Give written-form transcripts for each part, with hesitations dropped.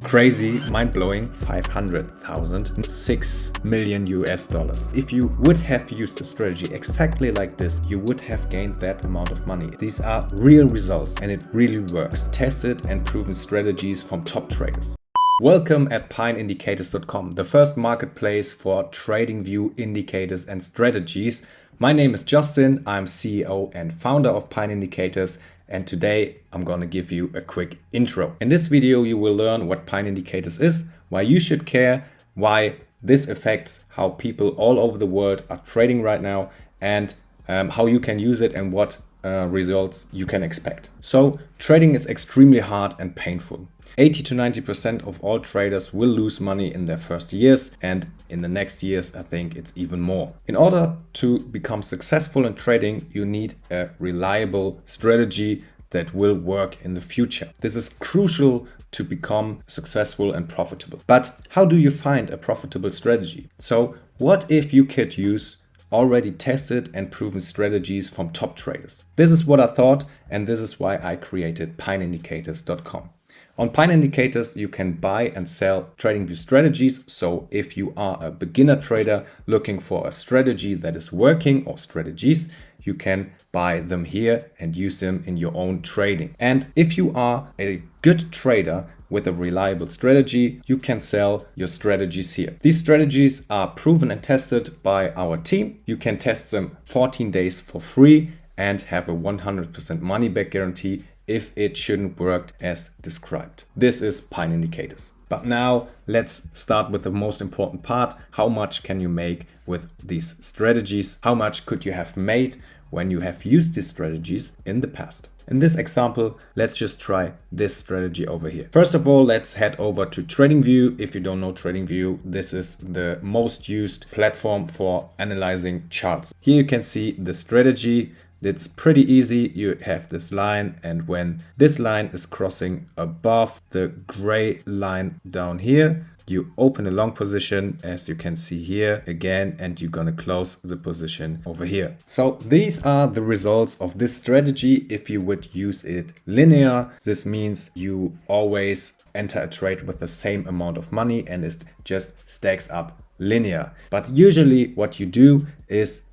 Crazy, mind-blowing, 500,000, $6 million US dollars. If you would have used the strategy exactly like this, you would have gained that amount of money. These are real results and it really works. Tested and proven strategies from top traders. Welcome at PineIndicators.com, the first marketplace for trading view indicators and strategies. My name is Justin, I'm CEO and founder of PineIndicators, and today I'm gonna give you a quick intro. In this video you will learn what PineIndicators is, why you should care, why this affects how people all over the world are trading right now, and how you can use it and what results you can expect. So trading is extremely hard and painful. 80 to 90% of all traders will lose money in their first years, and in the next years I think it's even more. In order to become successful in trading, you need a reliable strategy that will work in the future. This is crucial to become successful and profitable. But how do you find a profitable strategy? So what if you could use already tested and proven strategies from top traders? This is what I thought, and this is why I created PineIndicators.com. On PineIndicators, you can buy and sell TradingView strategies. So if you are a beginner trader looking for a strategy that is working or strategies, you can buy them here and use them in your own trading. And if you are a good trader with a reliable strategy, you can sell your strategies here. These strategies are proven and tested by our team. You can test them 14 days for free and have a 100% money back guarantee if it shouldn't work as described. This is PineIndicators. But now let's start with the most important part. How much can you make with these strategies? How much could you have made when you have used these strategies in the past? In this example, let's just try this strategy over here. First of all, let's head over to TradingView. If you don't know TradingView, this is the most used platform for analyzing charts. Here you can see the strategy. It's pretty easy. You have this line, and when this line is crossing above the gray line down here, you open a long position, as you can see here again, and you're gonna close the position over here. So these are the results of this strategy if you would use it linear. This means you always enter a trade with the same amount of money and it just stacks up linear. But usually what you do is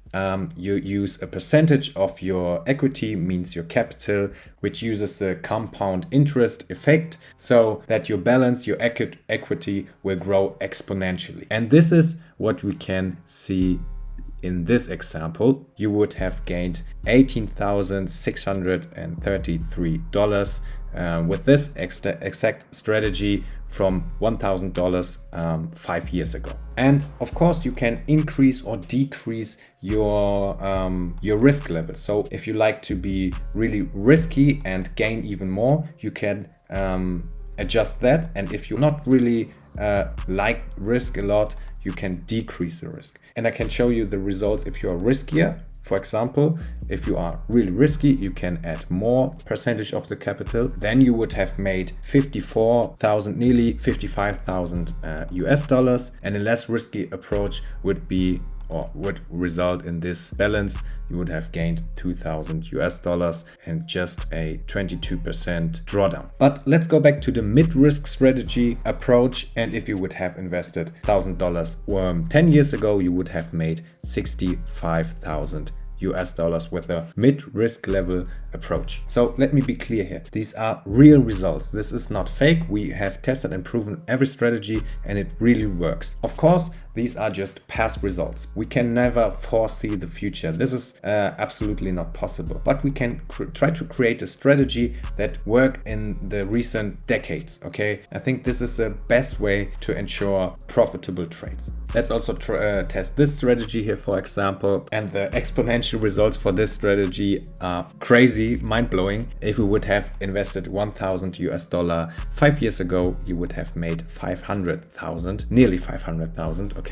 you use a percentage of your equity, means your capital, which uses the compound interest effect so that your balance, your equity will grow exponentially. And this is what we can see in this example. You would have gained $18,633 with this exact strategy from $1,000 5 years ago. And of course you can increase or decrease your risk level. So if you like to be really risky and gain even more, you can adjust that. And if you not really like risk a lot, you can decrease the risk. And I can show you the results if you are riskier. For example, if you are really risky, you can add more percentage of the capital. Then you would have made 54,000, nearly 55,000 US dollars. And a less risky approach would be, or would result in this balance. You would have gained 2,000 US dollars and just a 22% drawdown. But let's go back to the mid-risk strategy approach. And if you would have invested $1,000 10 years ago, you would have made 65,000 US dollars with a mid-risk level approach. So let me be clear here. These are real results. This is not fake. We have tested and proven every strategy and it really works. Of course, these are just past results. We can never foresee the future. This is absolutely not possible. But we can try to create a strategy that worked in the recent decades, okay? I think this is the best way to ensure profitable trades. Let's also test this strategy here, for example. And the exponential results for this strategy are crazy, mind-blowing. If you would have invested 1,000 US dollar 5 years ago, you would have made 500,000, nearly 500,000, okay?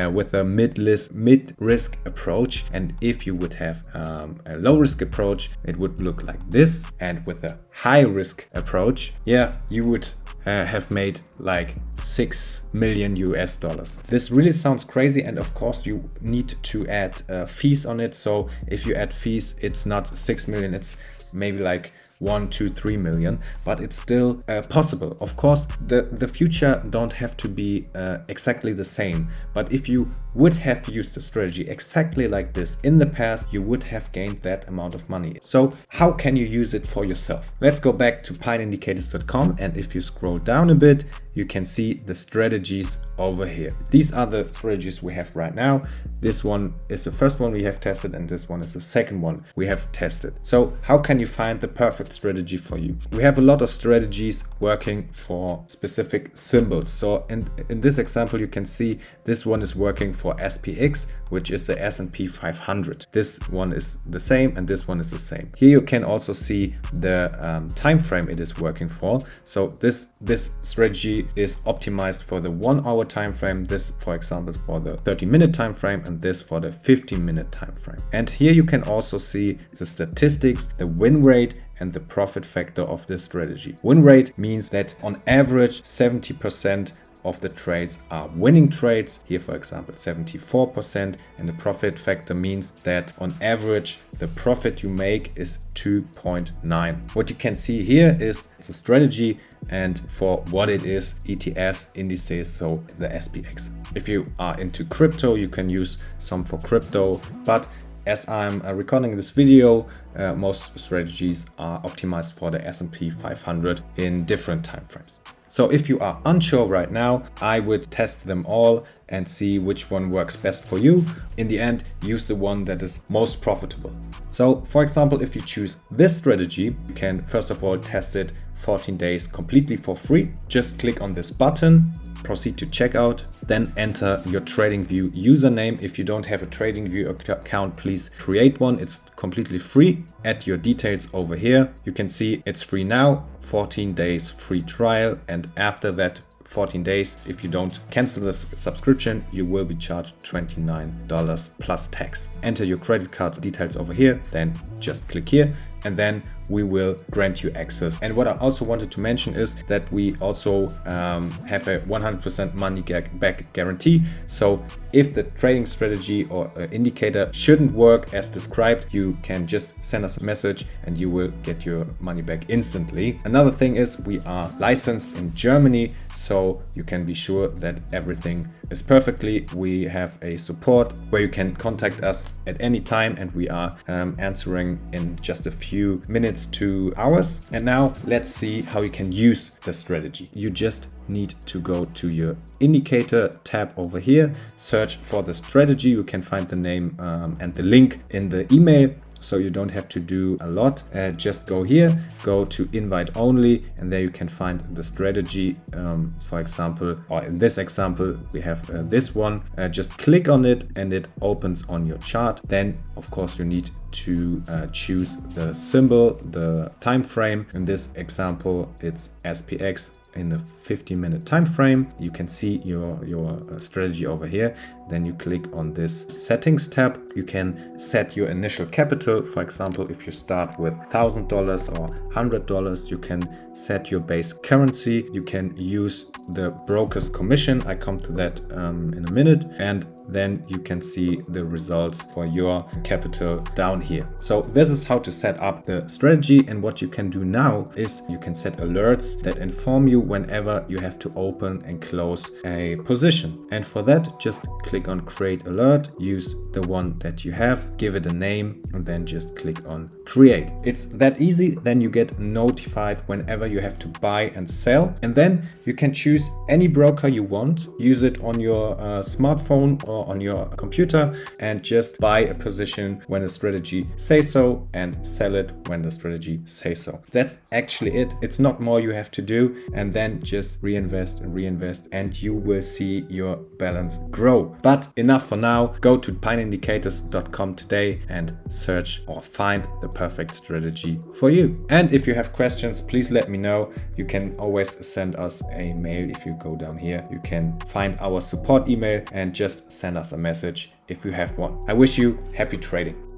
With a mid-risk approach. And if you would have a low-risk approach, it would look like this. And with a high-risk approach, yeah, you would have made like 6 million US dollars. This really sounds crazy, and of course you need to add fees on it. So if you add fees, it's not 6 million, it's maybe like 1, 2, 3 million, but it's still possible. Of course, the future don't have to be exactly the same, but if you would have used a strategy exactly like this in the past, you would have gained that amount of money. So how can you use it for yourself? Let's go back to PineIndicators.com, and if you scroll down a bit, you can see the strategies over here. These are the strategies we have right now. This one is the first one we have tested, and this one is the second one we have tested. So how can you find the perfect strategy for you? We have a lot of strategies working for specific symbols. So in this example, you can see this one is working for SPX, which is the S&P 500. This one is the same, and this one is the same. Here you can also see the time frame it is working for. So this strategy is optimized for the 1 hour time frame. This, for example, is for the 30-minute time frame, and this for the 15-minute time frame. And here you can also see the statistics, the win rate, and the profit factor of this strategy. Win rate means that on average 70% of the trades are winning trades. Here, for example, 74%, and the profit factor means that on average the profit you make is 2.9. What you can see here is it's a strategy, and for what it is, ETFs, indices, so the SPX. If you are into crypto, you can use some for crypto, but as I'm recording this video, most strategies are optimized for the S&P 500 in different time frames. So if you are unsure right now, I would test them all and see which one works best for you. In the end, use the one that is most profitable. So for example, if you choose this strategy, you can first of all test it 14 days completely for free. Just click on this button, proceed to checkout, then enter your TradingView username. If you don't have a TradingView account, please create one. It's completely free. Add your details over here. You can see it's free now, 14 days free trial, and after that 14 days, if you don't cancel this subscription, you will be charged $29 plus tax. Enter your credit card details over here, then just click here, and then we will grant you access. And what I also wanted to mention is that we also have a 100% money back guarantee. So if the trading strategy or indicator shouldn't work as described, you can just send us a message and you will get your money back instantly. Another thing is we are licensed in Germany, so you can be sure that everything is perfectly. We have a support where you can contact us at any time, and we are answering in just a few minutes to hours. And now let's see how you can use the strategy. You just need to go to your indicator tab over here, search for the strategy. You can find the name and the link in the email, so you don't have to do a lot. Just go here, go to invite only, and there you can find the strategy. For example, or in this example, we have this one. Just click on it and it opens on your chart. Then of course you need to choose the symbol, the time frame. In this example, it's SPX in the 15-minute time frame. You can see your strategy over here. Then you click on this settings tab. You can set your initial capital. For example, if you start with $1,000 or $100, you can set your base currency. You can use the broker's commission. I come to that in a minute. And then you can see the results for your capital down here. So this is how to set up the strategy. And what you can do now is you can set alerts that inform you whenever you have to open and close a position. And for that, just click on create alert, use the one that you have, give it a name, and then just click on create. It's that easy. Then you get notified whenever you have to buy and sell. And then you can choose any broker you want, use it on your smartphone or on your computer, and just buy a position when the strategy says so and sell it when the strategy says so. That's actually it. It's not more you have to do, and then just reinvest and you will see your balance grow. But enough for now. Go to PineIndicators.com today and search or find the perfect strategy for you. And if you have questions, please let me know. You can always send us a mail. If you go down here, you can find our support email and just send us a message if you have one. I wish you happy trading.